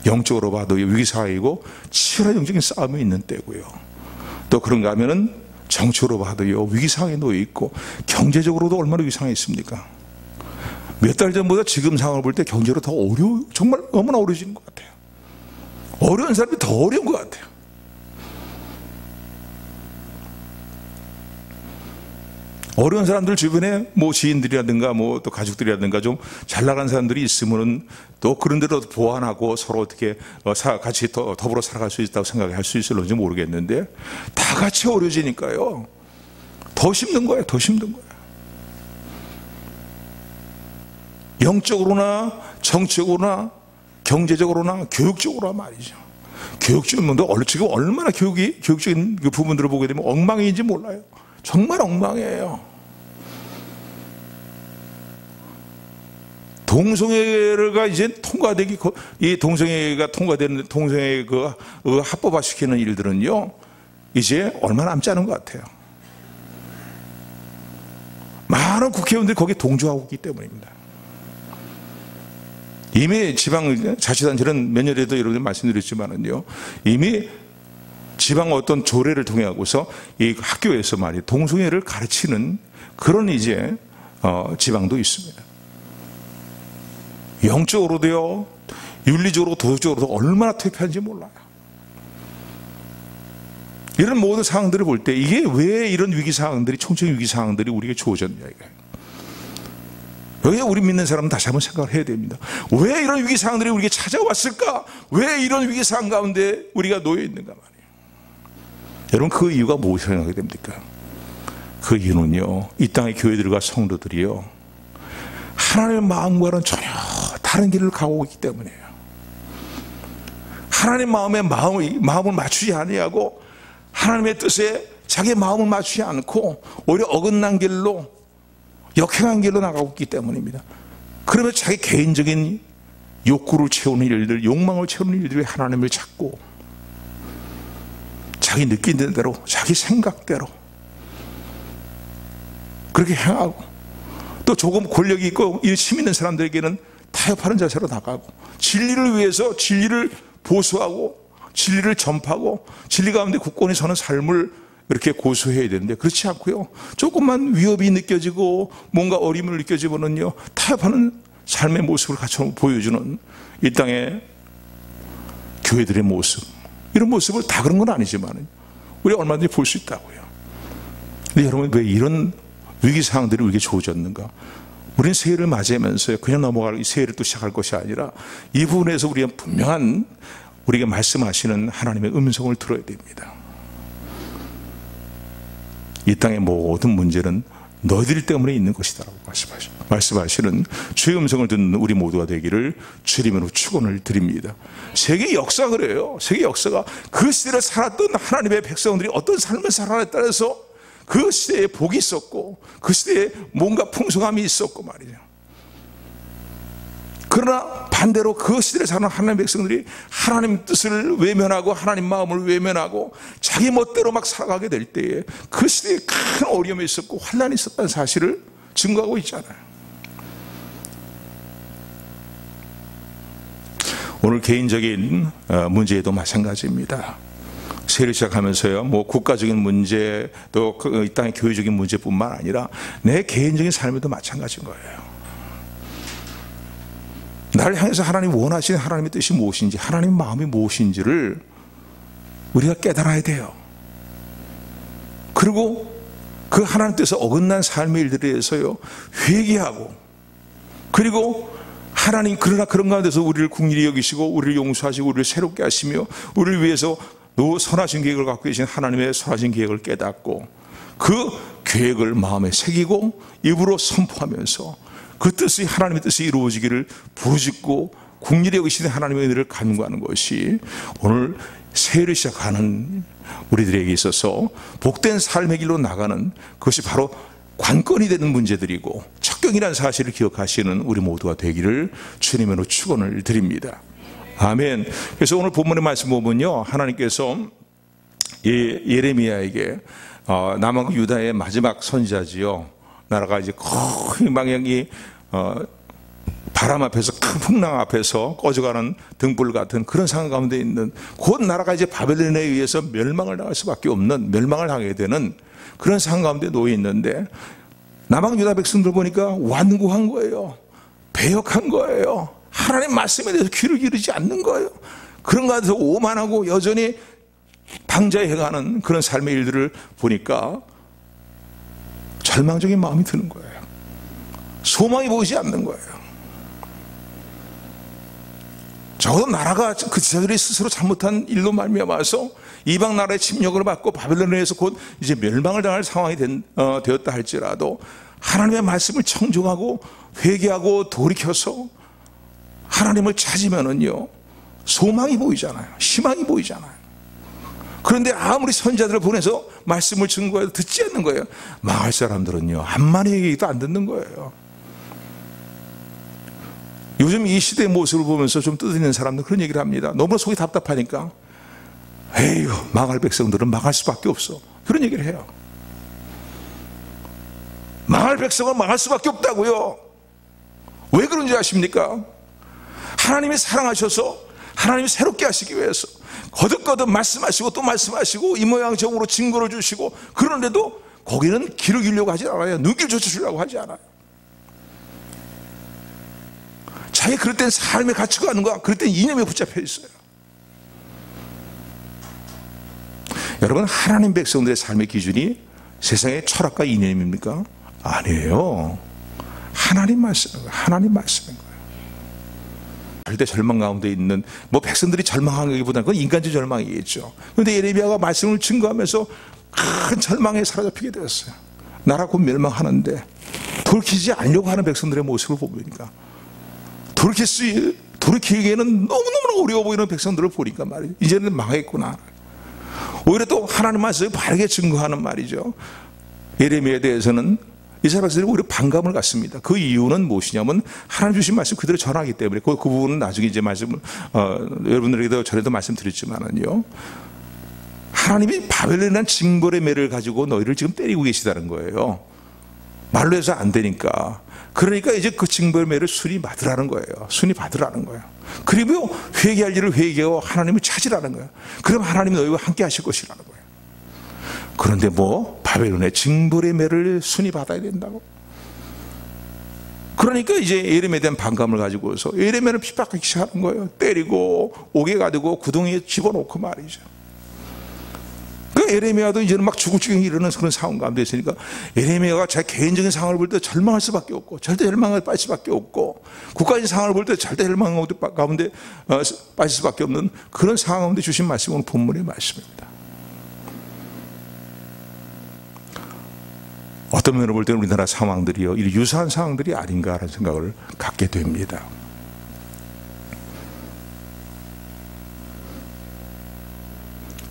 영적으로 봐도 위기상황이고 치열한 영적인 싸움이 있는 때고요. 또 그런가 하면은 정치적으로 봐도요, 위기상황에 놓여 있고, 경제적으로도 얼마나 위기상황에 있습니까? 몇 달 전보다 지금 상황을 볼 때 경제로 더 정말 너무나 어려워지는 것 같아요. 어려운 사람이 더 어려운 것 같아요. 어려운 사람들 주변에 지인들이라든가 또 가족들이라든가 좀 잘 나간 사람들이 있으면은 또 그런 대로 보완하고 서로 어떻게 같이 더불어 살아갈 수 있다고 생각할 수 있을런지 모르겠는데, 다 같이 어려워지니까요, 더 힘든 거예요. 더 힘든 거예요. 영적으로나 정치적으로나 경제적으로나 교육적으로나 말이죠. 교육적으로도 지금 얼마나 교육적인 그 부분들을 보게 되면 엉망인지 몰라요. 정말 엉망이에요. 동성애가 이제 통과되기, 이 동성애가 통과되는, 동성애 합법화시키는 일들은요, 이제 얼마 남지 않은 것 같아요. 많은 국회의원들이 거기에 동조하고 있기 때문입니다. 이미 지방 자치단체는 몇 년에도 여러분들 말씀드렸지만은요, 이미 지방 어떤 조례를 통해 하고서 이 학교에서 동성애를 가르치는 그런 이제 지방도 있습니다. 영적으로도요, 윤리적으로 도덕적으로도 얼마나 퇴폐한지 몰라요. 이런 모든 상황들을 볼 때 이게 왜 이런 위기 상황들이, 총체적 위기 상황들이 우리에게 주어졌냐 이거예요. 여기에 우리 믿는 사람은 다시 한번 생각을 해야 됩니다. 왜 이런 위기 상황들이 우리에게 찾아왔을까? 왜 이런 위기 상황 가운데 우리가 놓여 있는가 말이에요. 여러분, 그 이유가 무엇이라고 생각하게 됩니까? 그 이유는요, 이 땅의 교회들과 성도들이요, 하나님의 마음과는 전혀 다른 길을 가고 있기 때문이에요. 하나님 마음에 마음을 맞추지 아니하고 하나님의 뜻에 자기의 마음을 맞추지 않고 오히려 어긋난 길로, 역행한 길로 나가고 있기 때문입니다. 그러면 자기 개인적인 욕구를 채우는 일들, 욕망을 채우는 일들이 하나님을 찾고 자기 느끼는 대로, 자기 생각대로 그렇게 행하고, 또 조금 권력이 있고 힘 있는 사람들에게는 타협하는 자세로 나가고, 진리를 위해서 진리를 보수하고 진리를 전파하고 진리 가운데 굳건히 서는 삶을 이렇게 고수해야 되는데, 그렇지 않고요, 조금만 위협이 느껴지고 뭔가 어림을 느껴지면은요, 타협하는 삶의 모습을 같이 보여주는 이 땅의 교회들의 모습, 이런 모습을 다 그런 건 아니지만 우리 얼마든지 볼 수 있다고요. 근데 여러분, 왜 이런 위기 상황들이 우리에게 주어졌는가? 우리는 새해를 맞이하면서 그냥 넘어갈 이 새해를 또 시작할 것이 아니라 이 부분에서 우리가 분명한, 우리에게 말씀하시는 하나님의 음성을 들어야 됩니다. 이 땅의 모든 문제는 너희들 때문에 있는 것이다라고 말씀하시는 주의 음성을 듣는 우리 모두가 되기를 주님으로 축원을 드립니다. 세계 역사가 그래요. 세계 역사가 그 시대를 살았던 하나님의 백성들이 어떤 삶을 살아가에 따라서 그 시대에 복이 있었고 그 시대에 뭔가 풍성함이 있었고 말이죠. 그러나 반대로 그 시대를 사는 하나님의 백성들이 하나님 뜻을 외면하고 하나님 마음을 외면하고 자기 멋대로 막 살아가게 될 때에 그 시대에 큰 어려움이 있었고 환난이 있었다는 사실을 증거하고 있잖아요. 오늘 개인적인 문제에도 마찬가지입니다. 새해를 시작하면서요, 뭐 국가적인 문제, 또 이 땅의 교회적인 문제뿐만 아니라 내 개인적인 삶에도 마찬가지인 거예요. 나를 향해서 하나님 원하시는 하나님의 뜻이 무엇인지, 하나님의 마음이 무엇인지를 우리가 깨달아야 돼요. 그리고 그 하나님 뜻에 어긋난 삶의 일들에 대해서요, 회개하고, 그리고 하나님, 그러나 그런 가운데서 우리를 긍휼히 여기시고 우리를 용서하시고 우리를 새롭게 하시며 우리를 위해서 선하신 계획을 갖고 계신 하나님의 선하신 계획을 깨닫고 그 계획을 마음에 새기고 입으로 선포하면서 그 뜻이, 하나님의 뜻이 이루어지기를 부르짖고 긍휼히 여기시는 하나님의 은혜를 간구하는 것이 오늘 새해를 시작하는 우리들에게 있어서 복된 삶의 길로 나가는, 그것이 바로 관건이 되는 문제들이고 척경이라는 사실을 기억하시는 우리 모두가 되기를 주님으로 축원을 드립니다. 아멘. 그래서 오늘 본문의 말씀 보면요, 하나님께서 예레미야에게 남왕국 유다의 마지막 선지자지요, 나라가 이제 거의 방향이 바람 앞에서, 큰 풍랑 앞에서 꺼져가는 등불 같은 그런 상황 가운데 있는, 곧 나라가 이제 바벨론에 의해서 멸망을 당할 수밖에 없는, 멸망을 당하게 되는 그런 상황 가운데 놓여 있는데, 남왕 유다 백성들 보니까 완고한 거예요. 배역한 거예요. 하나님 말씀에 대해서 귀를 기르지 않는 거예요. 그런 가운데서 오만하고 여전히 방자해가는 그런 삶의 일들을 보니까 절망적인 마음이 드는 거예요. 소망이 보이지 않는 거예요. 적어도 나라가, 그 지자들이 스스로 잘못한 일로 말미암아서 이방 나라의 침략을 받고 바벨론에 의해서 곧 이제 멸망을 당할 상황이 되었다 할지라도 하나님의 말씀을 청종하고 회개하고 돌이켜서 하나님을 찾으면은요, 소망이 보이잖아요. 희망이 보이잖아요. 그런데 아무리 선지자들을 보내서 말씀을 증거해도 듣지 않는 거예요. 망할 사람들은요, 암만의 얘기도 안 듣는 거예요. 요즘 이 시대의 모습을 보면서 좀 뜨드리는 사람들 그런 얘기를 합니다. 너무나 속이 답답하니까 에휴, 망할 백성들은 망할 수밖에 없어, 그런 얘기를 해요. 망할 백성은 망할 수밖에 없다고요. 왜 그런지 아십니까? 하나님이 사랑하셔서 하나님이 새롭게 하시기 위해서 거듭거듭 말씀하시고 또 말씀하시고 이 모양 저으로 증거를 주시고, 그런데도 거기는 길을 기려고 하지 않아요. 눈길 젖혀주려고 하지 않아요. 왜 그럴 땐 삶의 가치가 아닌가? 그럴 땐 이념에 붙잡혀 있어요. 여러분, 하나님 백성들의 삶의 기준이 세상의 철학과 이념입니까? 아니에요. 하나님 말씀인 거예요. 하나님 말씀인 거예요. 절대 절망 가운데 있는, 백성들이 절망하기보다는 그건 인간적 절망이겠죠. 그런데 예레미야가 말씀을 증거하면서 큰 절망에 사로잡히게 되었어요. 나라 곧 멸망하는데 돌이키지 않으려고 하는 백성들의 모습을 보니까, 돌이키기에는 너무너무 어려워 보이는 백성들을 보니까 말이죠. 이제는 망했구나. 오히려 또 하나님 말씀을 바르게 증거하는 말이죠. 예레미야에 대해서는 이스라엘 백성들이 오히려 반감을 갖습니다. 그 이유는 무엇이냐면 하나님 주신 말씀 그대로 전하기 때문에, 그 부분은 나중에 이제 말씀을 여러분들에게도 전에도 말씀드렸지만은요, 하나님이 바벨론이라는 징벌의 매를 가지고 너희를 지금 때리고 계시다는 거예요. 말로 해서 안 되니까. 그러니까 이제 그 징벌의 매를 순위 받으라는 거예요. 순위 받으라는 거예요. 그리고 회개할 일을 회개하고 하나님을 찾으라는 거예요. 그럼 하나님이 너희와 함께 하실 것이라는 거예요. 그런데 바벨론의 징벌의 매를 순위 받아야 된다고. 그러니까 이제 예레미야에 대한 반감을 가지고서 예레미야를 핍박하기 시작하는 거예요. 때리고 옥에 가두고 구덩이에 집어넣고 말이죠. 그 예레미야도 이제는 막 죽을 지경에 이르는 그런 상황 가운데 있으니까, 예레미야가 자기 개인적인 상황을 볼 때 절망할 수밖에 없고, 절대 절망을 빠질 수밖에 없고, 국가적인 상황을 볼 때 절대 절망 가운데 빠질 수밖에 없는 그런 상황 가운데 주신 말씀은 오늘 본문의 말씀입니다. 어떤 면으로 볼 때는 우리나라 상황들이요, 이 유사한 상황들이 아닌가라는 생각을 갖게 됩니다.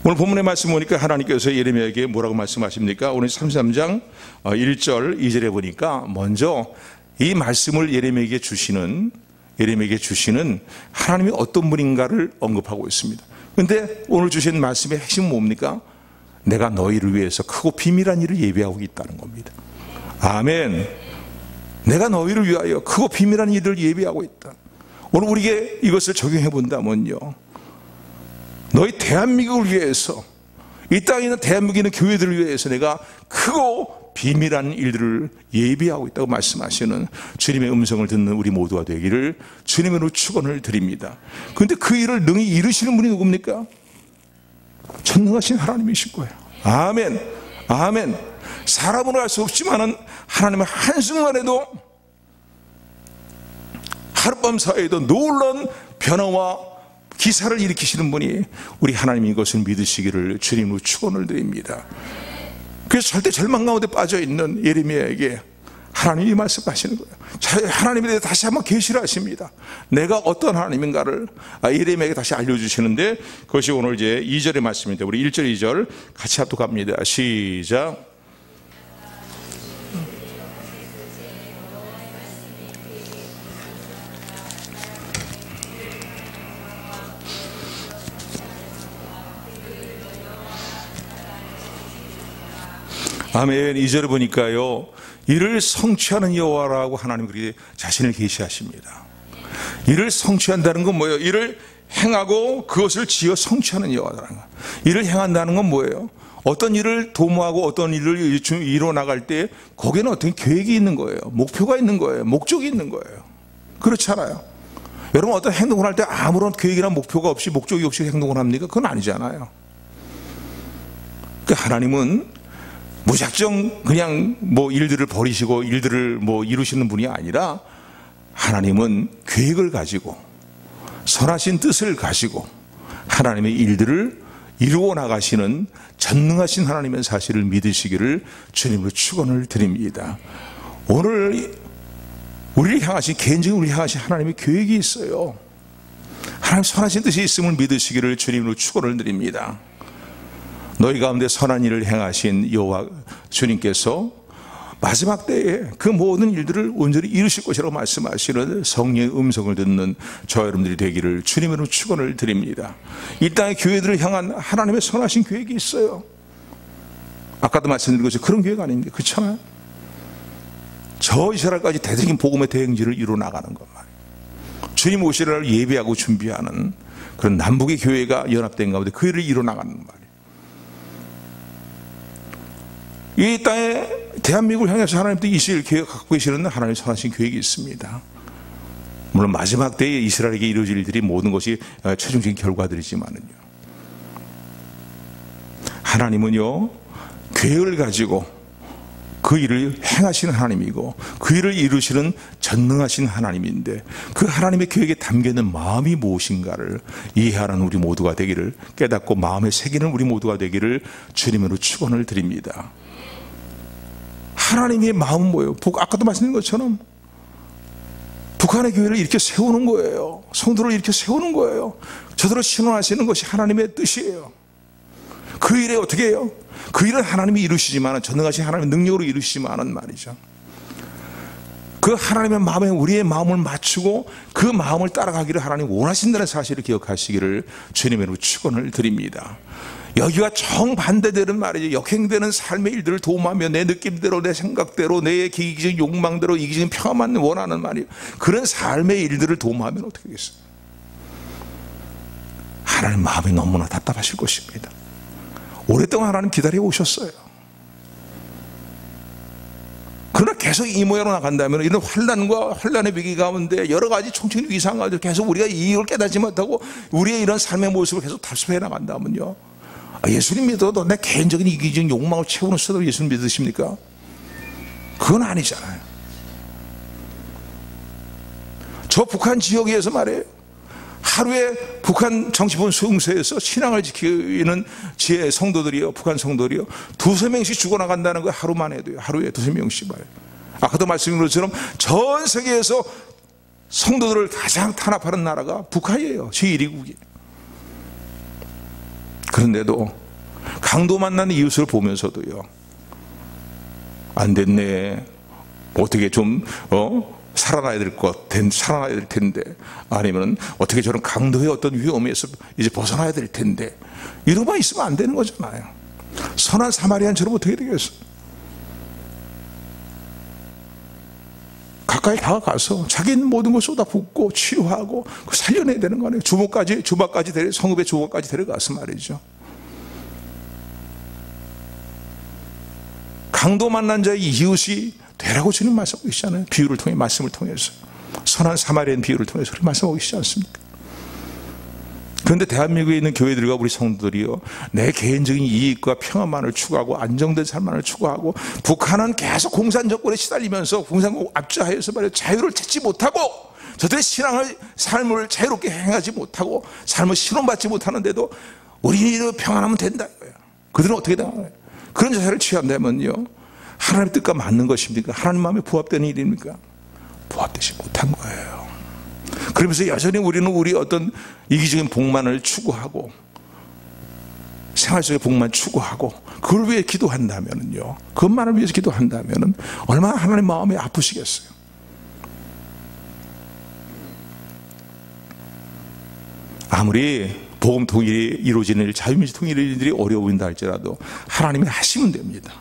오늘 본문의 말씀 보니까 하나님께서 예레미야에게 뭐라고 말씀하십니까? 오늘 33장 1절 2절에 보니까 먼저 이 말씀을 예레미야에게 주시는 하나님이 어떤 분인가를 언급하고 있습니다. 그런데 오늘 주신 말씀의 핵심은 뭡니까? 내가 너희를 위해서 크고 비밀한 일을 예비하고 있다는 겁니다. 아멘. 내가 너희를 위하여 크고 비밀한 일을 예비하고 있다. 오늘 우리에게 이것을 적용해 본다면요, 너희 대한민국을 위해서, 이 땅에 있는 대한민국에 있는 교회들을 위해서 내가 크고 비밀한 일들을 예비하고 있다고 말씀하시는 주님의 음성을 듣는 우리 모두가 되기를 주님으로 축원을 드립니다. 그런데 그 일을 능히 이루시는 분이 누굽니까? 전능하신 하나님이실 거예요. 아멘. 아멘. 사람으로 할 수 없지만은 하나님은 한순간에도, 하룻밤 사이에도 놀라운 변화와 기사를 일으키시는 분이 우리 하나님인 것을 믿으시기를 주님으로 축원을 드립니다. 그래서 절대 절망 가운데 빠져있는 예레미야에게 하나님이 말씀하시는 거예요. 하나님에 대해 다시 한번 계시를 하십니다. 내가 어떤 하나님인가를 예레미야에게 다시 알려주시는데, 그것이 오늘 이제 2절의 말씀입니다. 우리 1절 2절 같이 합독합니다. 시작. 아멘. 2절을 보니까요, 이를 성취하는 여호와라고 하나님 그렇게 자신을 계시하십니다. 이를 성취한다는 건 뭐예요? 이를 행하고 그것을 지어 성취하는 여호와라는 거. 이를 행한다는 건 뭐예요? 어떤 일을 도모하고 어떤 일을 이루어 나갈 때 거기에는 어떤 계획이 있는 거예요. 목표가 있는 거예요. 목적이 있는 거예요. 그렇잖아요. 여러분, 어떤 행동을 할 때 아무런 계획이나 목표가 없이, 목적이 없이 행동을 합니까? 그건 아니잖아요. 그러니까 하나님은 무작정 그냥 일들을 벌이시고 일들을 이루시는 분이 아니라, 하나님은 계획을 가지고 선하신 뜻을 가지고 하나님의 일들을 이루어 나가시는 전능하신 하나님의 사실을 믿으시기를 주님으로 축원을 드립니다. 오늘 우리를 향하신, 개인적인 우리를 향하신 하나님의 계획이 있어요. 하나님 선하신 뜻이 있음을 믿으시기를 주님으로 축원을 드립니다. 너희 가운데 선한 일을 행하신 여호와 주님께서 마지막 때에 그 모든 일들을 온전히 이루실 것이라고 말씀하시는 성령의 음성을 듣는 저 여러분들이 되기를 주님으로 축원을 드립니다. 이 땅의 교회들을 향한 하나님의 선하신 계획이 있어요. 아까도 말씀드린 것처럼 그런 계획 아닙니까? 그렇잖아요. 저 이스라엘까지 대적인 복음의 대행지를 이루어 나가는 것만, 주님 오실 날을 예배하고 준비하는 그런 남북의 교회가 연합된 가운데 그 일을 이루어 나가는 말이에요. 이 땅에, 대한민국을 향해서 하나님도 이실 계획을 갖고 계시는 하나님의 선하신 계획이 있습니다. 물론 마지막 때에 이스라엘에게 이루어질 일들이 모든 것이 최종적인 결과들이지만은요, 하나님은요 계획을 가지고 그 일을 행하시는 하나님이고 그 일을 이루시는 전능하신 하나님인데, 그 하나님의 계획에 담겨있는 마음이 무엇인가를 이해하는 우리 모두가 되기를, 깨닫고 마음에 새기는 우리 모두가 되기를 주님으로 축원을 드립니다. 하나님의 마음은 뭐예요? 아까도 말씀드린 것처럼 북한의 교회를 이렇게 세우는 거예요. 성도를 이렇게 세우는 거예요. 저들을 신원하시는 것이 하나님의 뜻이에요. 그 일에 어떻게 해요? 그 일은 하나님이 이루시지만, 전능하신 하나님의 능력으로 이루시지만은 말이죠, 그 하나님의 마음에 우리의 마음을 맞추고 그 마음을 따라가기를 하나님 원하신다는 사실을 기억하시기를 주님으로 축원을 드립니다. 여기가 정반대되는 말이죠. 역행되는 삶의 일들을 도모하며 내 느낌대로, 내 생각대로, 내 이기적인 욕망대로, 이기적인 평화만 원하는 말이에요. 그런 삶의 일들을 도모하면 어떻게 되겠어요? 하나님 마음이 너무나 답답하실 것입니다. 오랫동안 하나님 기다려 오셨어요. 그러나 계속 이 모양으로 나간다면, 이런 환난과 환난의 위기 가운데 여러 가지 총체적인 위상 가운데 계속 우리가 이익을 깨닫지 못하고 우리의 이런 삶의 모습을 계속 답습해 나간다면요, 예수님 믿어도 내 개인적인 이기적인 욕망을 채우는 수단으로 예수님 믿으십니까? 그건 아니잖아요. 저 북한 지역에서 말이에요, 하루에 북한 정치본 수용소에서 신앙을 지키는 지혜 성도들이요, 북한 성도들이요, 2-3명씩 죽어나간다는 거 하루만 해도요. 하루에 2-3명씩 말이에요. 아까도 말씀드린 것처럼 전 세계에서 성도들을 가장 탄압하는 나라가 북한이에요. 제1위국이. 그런데도 강도 만나는 이웃을 보면서도요, 안 됐네, 어떻게 좀 살아나야 될 텐데, 아니면 어떻게 저런 강도의 어떤 위험에서 이제 벗어나야 될 텐데, 이러고만 있으면 안 되는 거잖아요. 선한 사마리안처럼 어떻게 되겠어요? 가까이 다가가서 자기 있는 모든 걸 쏟아붓고 치료하고 살려내야 되는 거 아니에요. 주막까지 성읍의 주막까지 데려가서 말이죠. 강도 만난 자의 이웃이 되라고 주님 말씀하고 계시잖아요. 비유를 통해, 말씀을 통해서, 선한 사마리아인 비유를 통해서 그렇게 말씀하고 계시지 않습니까? 그런데 대한민국에 있는 교회들과 우리 성도들이요, 내 개인적인 이익과 평화만을 추구하고 안정된 삶만을 추구하고, 북한은 계속 공산 정권에 시달리면서 공산국 압제하에서 말이에요, 자유를 찾지 못하고, 저들의 삶을 자유롭게 행하지 못하고 삶을 실현받지 못하는데도 우리는 평안하면 된다 이거예요. 그들은 어떻게 당하나요? 그런 자세를 취한다면요, 하나님의 뜻과 맞는 것입니까? 하나님 마음에 부합되는 일입니까? 부합되지 못한 거예요. 그러면서 여전히 우리는 우리 어떤 이기적인 복만을 추구하고, 생활 속의 복만 추구하고, 그걸 위해 기도한다면요, 그것만을 위해서 기도한다면 얼마나 하나님 마음이 아프시겠어요. 아무리 복음 통일이 이루어지는 일, 자유민주 통일의 일들이 어려워 보인다 할지라도 하나님이 하시면 됩니다.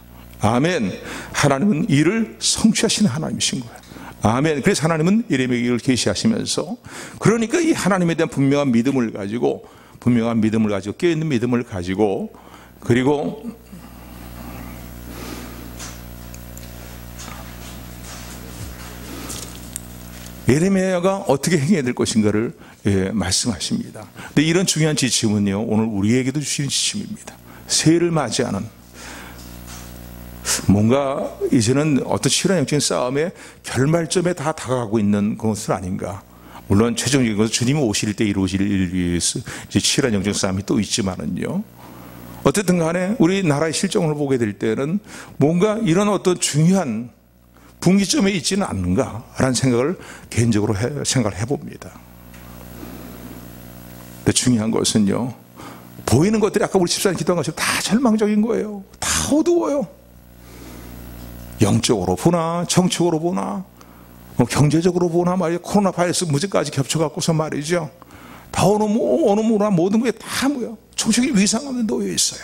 아멘. 하나님은 이를 성취하시는 하나님이신 거예요. 아멘. 그래서 하나님은 예레미야에게 이걸 계시하시면서, 그러니까 이 하나님에 대한 분명한 믿음을 가지고, 깨어있는 믿음을 가지고, 그리고 예레미야가 어떻게 행해야 될 것인가를 말씀하십니다. 근데 이런 중요한 지침은요, 오늘 우리에게도 주시는 지침입니다. 새해를 맞이하는, 뭔가 이제는 어떤 치열한 영적인 싸움의 결말점에 다 다가가고 있는 것은 아닌가. 물론 최종적인 것은 주님이 오실 때 이루어질 일을 위해서 이제 치열한 영적 싸움이 또 있지만은요, 어쨌든 간에 우리나라의 실정을 보게 될 때는 뭔가 이런 어떤 중요한 분기점에 있지는 않는가라는 생각을 개인적으로 생각을 해봅니다. 근데 중요한 것은요, 보이는 것들이 아까 우리 집사님 기도한 것처럼 다 절망적인 거예요. 다 어두워요. 영적으로 보나, 정치적으로 보나, 경제적으로 보나 말이에요. 코로나 바이러스 문제까지 겹쳐갖고서 말이죠, 다 어느 무나 모든 게 다 뭐예요, 총체적인 위상 가운데 놓여 있어요.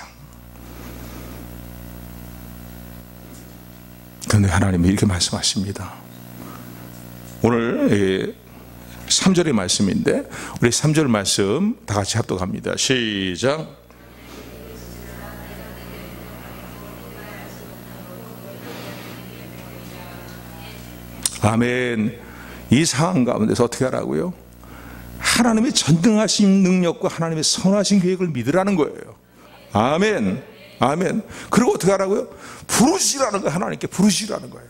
그런데 하나님이 이렇게 말씀하십니다. 오늘 3절의 말씀인데, 우리 3절 말씀 다 같이 합독합니다. 시작. 아멘. 이 상황 가운데서 어떻게 하라고요? 하나님의 전능하신 능력과 하나님의 선하신 계획을 믿으라는 거예요. 아멘. 아멘. 그리고 어떻게 하라고요? 부르시라는 거예요. 하나님께 부르시라는 거예요.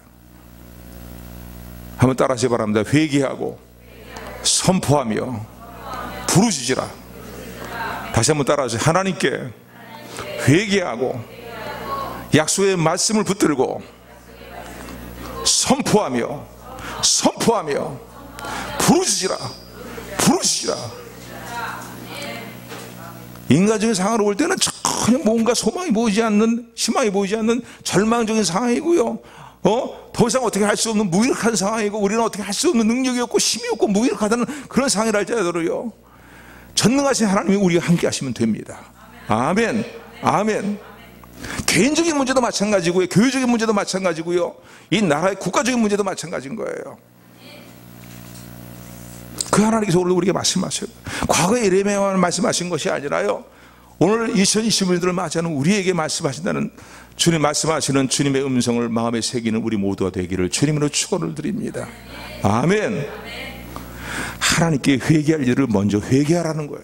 한번 따라하시기 바랍니다. 회개하고 선포하며 부르시지라. 다시 한번 따라하세요. 하나님께 회개하고 약속의 말씀을 붙들고 선포하며 부르시라. 인간적인 상황으로 볼 때는 전혀 뭔가 소망이 보이지 않는, 희망이 보이지 않는 절망적인 상황이고요. 더 이상 어떻게 할 수 없는 무기력한 상황이고, 우리는 어떻게 할 수 없는 능력이 없고 힘이 없고 무기력하다는 그런 상황이라 할지라도요, 전능하신 하나님이 우리가 함께 하시면 됩니다. 아멘. 아멘. 개인적인 문제도 마찬가지고요, 교회적인 문제도 마찬가지고요, 이 나라의 국가적인 문제도 마찬가지인 거예요. 그 하나님께서 우리에게 말씀하셔요. 과거에 예레미야만 말씀하신 것이 아니라요, 오늘 2020년들을 맞이하는 우리에게 말씀하신다는, 주님 말씀하시는 주님의 음성을 마음에 새기는 우리 모두가 되기를 주님으로 축원을 드립니다. 아멘. 하나님께 회개할 일을 먼저 회개하라는 거예요.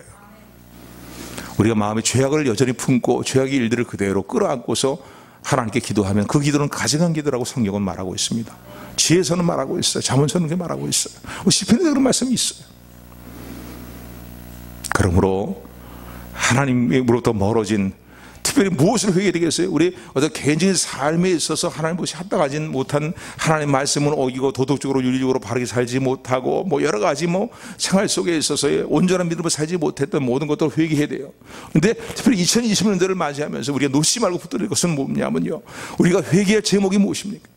우리가 마음에 죄악을 여전히 품고 죄악의 일들을 그대로 끌어안고서 하나님께 기도하면 그 기도는 가증한 기도라고 성경은 말하고 있습니다. 지혜서는 말하고 있어요. 잠언서는 그렇게 말하고 있어요. 시편에도 그런 말씀이 있어요. 그러므로 하나님으로부터 멀어진, 특별히 무엇을 회개되겠어요? 우리 어떤 개인적인 삶에 있어서 하나님 것이 합당하지 못한, 하나님 말씀은 어기고 도덕적으로 윤리적으로 바르게 살지 못하고 여러 가지 생활 속에 있어서의 온전한 믿음을 살지 못했던 모든 것들을 회개해야 돼요. 그런데 특별히 2020년대를 맞이하면서 우리가 놓지 말고 붙들릴 것은 뭐냐면요, 우리가 회개할 제목이 무엇입니까?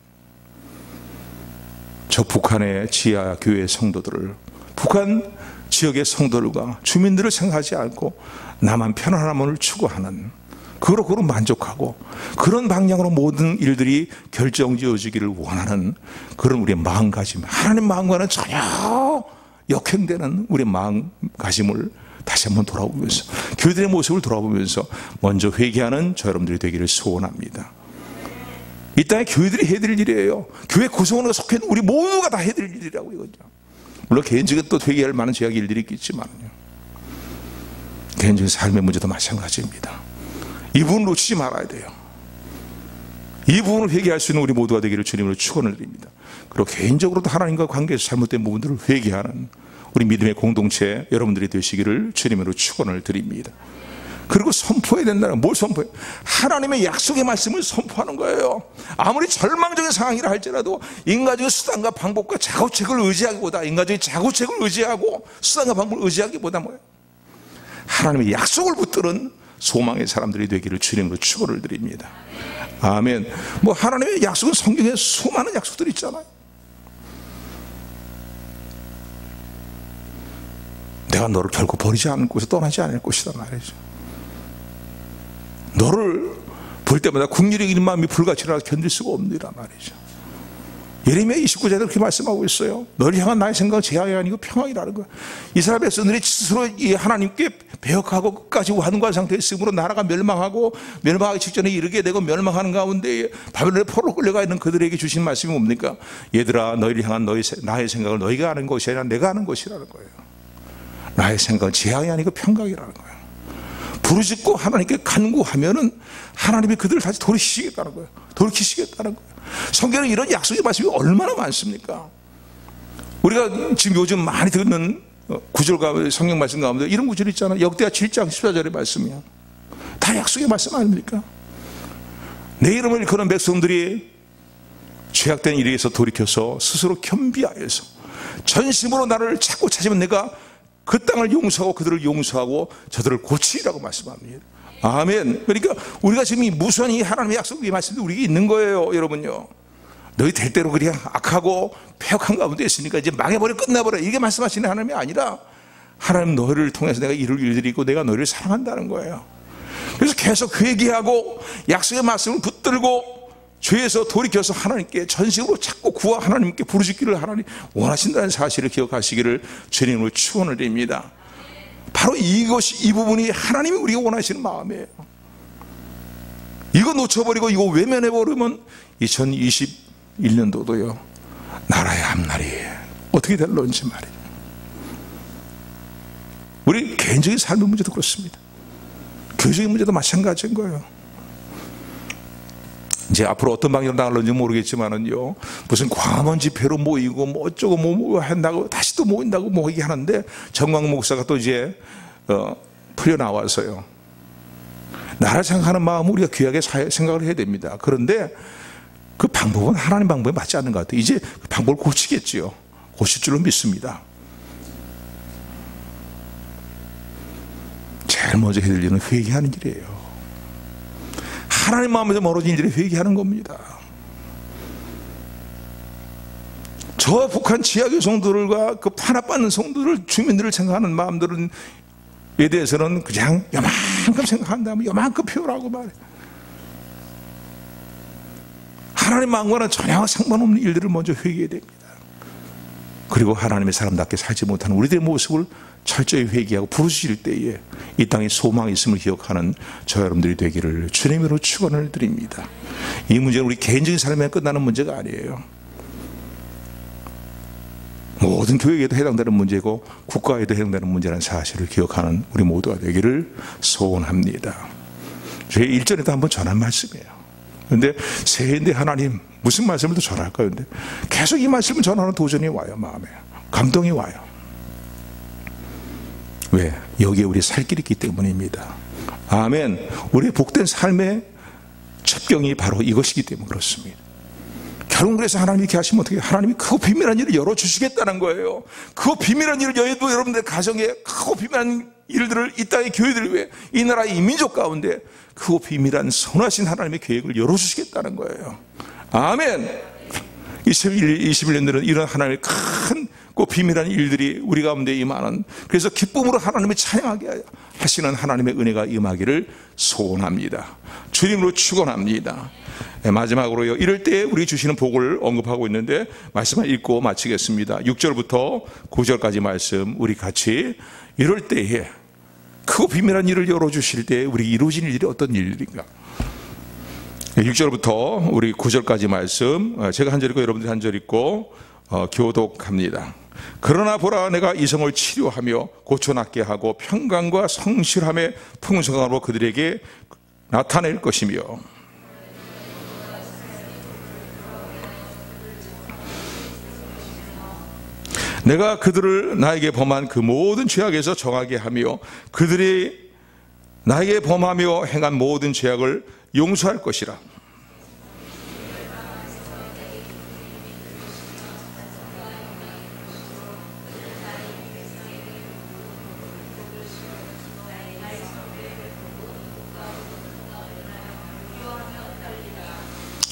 저 북한의 지하 교회 성도들을, 북한 지역의 성도들과 주민들을 생각하지 않고 나만 편안함을 추구하는, 그로 만족하고 그런 방향으로 모든 일들이 결정지어지기를 원하는 그런 우리의 마음가짐, 하나님 마음과는 전혀 역행되는 우리의 마음가짐을 다시 한번 돌아보면서, 교회들의 모습을 돌아보면서 먼저 회개하는 저 여러분들이 되기를 소원합니다. 이 땅에 교회들이 해야 될 일이에요. 교회 구성원에 속해 있는 우리 모두가 다 해야 될 일이라고 이거죠. 물론 개인적인 또 회개할 많은 죄악의 일들이 있겠지만요, 개인적인 삶의 문제도 마찬가지입니다. 이 부분을 놓치지 말아야 돼요. 이 부분을 회개할 수 있는 우리 모두가 되기를 주님으로 축원을 드립니다. 그리고 개인적으로도 하나님과 관계에서 잘못된 부분들을 회개하는 우리 믿음의 공동체 여러분들이 되시기를 주님으로 축원을 드립니다. 그리고 선포해야 된다는, 뭘 선포해? 하나님의 약속의 말씀을 선포하는 거예요. 아무리 절망적인 상황이라 할지라도 인간적인 수단과 방법과 자구책을 의지하기보다, 인간적인 자구책을 의지하고 수단과 방법을 의지하기보다 뭐예요? 하나님의 약속을 붙드는 소망의 사람들이 되기를 주님으로 축원을 드립니다. 아멘. 하나님의 약속은 성경에 수많은 약속들이 있잖아요. 내가 너를 결코 버리지 않을 곳에 떠나지 않을 것이다 말이죠. 너를 볼 때마다 국률이 있는 마음이 불같이라 견딜 수가 없느라 말이죠. 예레미야 29장에 그렇게 말씀하고 있어요. 너를 향한 나의 생각은 재앙이 아니고 평안이라는 거야. 이스라엘 백성들이 스스로 이 하나님께 배역하고 끝까지 완고한 상태에 있으므로 나라가 멸망하고 멸망하기 직전에 이르게 되고 멸망하는 가운데 바벨론의 포로 끌려가 있는 그들에게 주신 말씀이 뭡니까? 얘들아, 너희를 향한 나의 생각을 너희가 아는 것이 아니라 내가 아는 것이라는 거예요. 나의 생각은 재앙이 아니고 평강이라는 거예요. 부르짖고 하나님께 간구하면은 하나님이 그들을 다시 돌이키시겠다는 거예요. 돌이키시겠다는 거예요. 성경에 이런 약속의 말씀이 얼마나 많습니까? 우리가 지금 요즘 많이 듣는 구절과 성경 말씀 가운데 이런 구절이 있잖아요. 역대하 7장 14절의 말씀이야. 다 약속의 말씀 아닙니까? 내 이름을 일컫는 백성들이 죄악된 일에서 돌이켜서 스스로 겸비하여서 전심으로 나를 찾고 찾으면 내가 그 땅을 용서하고 그들을 용서하고 저들을 고치라고 말씀합니다. 아멘. 그러니까 우리가 지금 이 무수한 이 하나님의 약속의 말씀이 우리에게 있는 거예요, 여러분요. 너희 될 대로 그냥 악하고 폐역한 가운데 있으니까 이제 망해버려, 끝나버려, 이게 말씀하시는 하나님이 아니라 하나님 너희를 통해서 내가 이룰 일들이 있고 내가 너희를 사랑한다는 거예요. 그래서 계속 회개하고 약속의 말씀을 붙들고 죄에서 돌이켜서 하나님께 전심으로 찾고 구하 하나님께 부르짖기를 하나님 원하신다는 사실을 기억하시기를 주님으로 축원을 드립니다. 바로 이것이, 이 부분이 하나님이 우리가 원하시는 마음이에요. 이거 놓쳐버리고 이거 외면해버리면 2021년도도요 나라의 앞날이 어떻게 될런지 말이에요. 우리 개인적인 삶의 문제도 그렇습니다. 교육적인 문제도 마찬가지인 거예요. 이제 앞으로 어떤 방향으로 나갈는지 모르겠지만은요, 무슨 광화문 집회로 모이고 뭐 어쩌고 뭐 한다고 다시 또 모인다고 뭐 얘기하는데, 정광 목사가 또 이제 풀려 나와서요, 나를 생각하는 마음을 우리가 귀하게 생각을 해야 됩니다. 그런데 그 방법은 하나님 방법에 맞지 않는 것 같아요. 이제 그 방법을 고치겠지요. 고칠 줄로 믿습니다. 제일 먼저 해야 될 일은 회개하는 일이에요. 하나님 마음에서 멀어진 일에 회개하는 겁니다. 저 북한 지하교 성도들과 그 탄압받는 성도들, 주민들을 생각하는 마음들에 대해서는 그냥 요만큼 생각한다면 요만큼 표현하고 말해. 하나님 마음과는 전혀 상관없는 일들을 먼저 회개해야 됩니다. 그리고 하나님의 사람답게 살지 못하는 우리들의 모습을 철저히 회개하고 부르실 때에 이 땅에 소망이 있음을 기억하는 저 여러분들이 되기를 주님으로 축원을 드립니다. 이 문제는 우리 개인적인 삶에 끝나는 문제가 아니에요. 모든 교회에도 해당되는 문제고 국가에도 해당되는 문제라는 사실을 기억하는 우리 모두가 되기를 소원합니다. 저희 일전에도 한번 전한 말씀이에요. 그런데 새해인데 하나님 무슨 말씀을 또 전할까요? 근데 계속 이 말씀을 전하는 도전이 와요. 마음에 감동이 와요. 왜? 여기에 우리 살 길이 있기 때문입니다. 아멘. 우리의 복된 삶의 첩경이 바로 이것이기 때문에 그렇습니다. 결국 그래서 하나님이 이렇게 하시면 어떻게 해요? 하나님이 크고 비밀한 일을 열어주시겠다는 거예요. 크고 비밀한 일을 여의도 여러분들 가정에 크고 비밀한 일들을 이 땅의 교회들 위해 이 나라의 이 민족 가운데 크고 비밀한 선하신 하나님의 계획을 열어주시겠다는 거예요. 아멘. 21년들은 이런 하나님의 큰 비밀한 일들이 우리 가운데 임하는, 그래서 기쁨으로 하나님을 찬양하게 하시는 하나님의 은혜가 임하기를 소원합니다. 주님으로 축원합니다. 마지막으로요, 이럴 때 우리 주시는 복을 언급하고 있는데 말씀을 읽고 마치겠습니다. 6절부터 9절까지 말씀 우리 같이, 이럴 때에 크고 비밀한 일을 열어주실 때 우리 이루어진 일이 어떤 일인가. 6절부터 우리 9절까지 말씀 제가 한 절 읽고 여러분들이 한 절 읽고 교독합니다. 그러나 보라, 내가 이성을 치료하며 고쳐낫게 하고 평강과 성실함의 풍성함으로 그들에게 나타낼 것이며, 내가 그들을 나에게 범한 그 모든 죄악에서 정하게 하며 그들이 나에게 범하며 행한 모든 죄악을 용서할 것이라.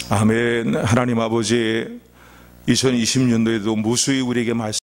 아멘. 하나님 아버지, 2020년도에도 무수히 우리에게 말씀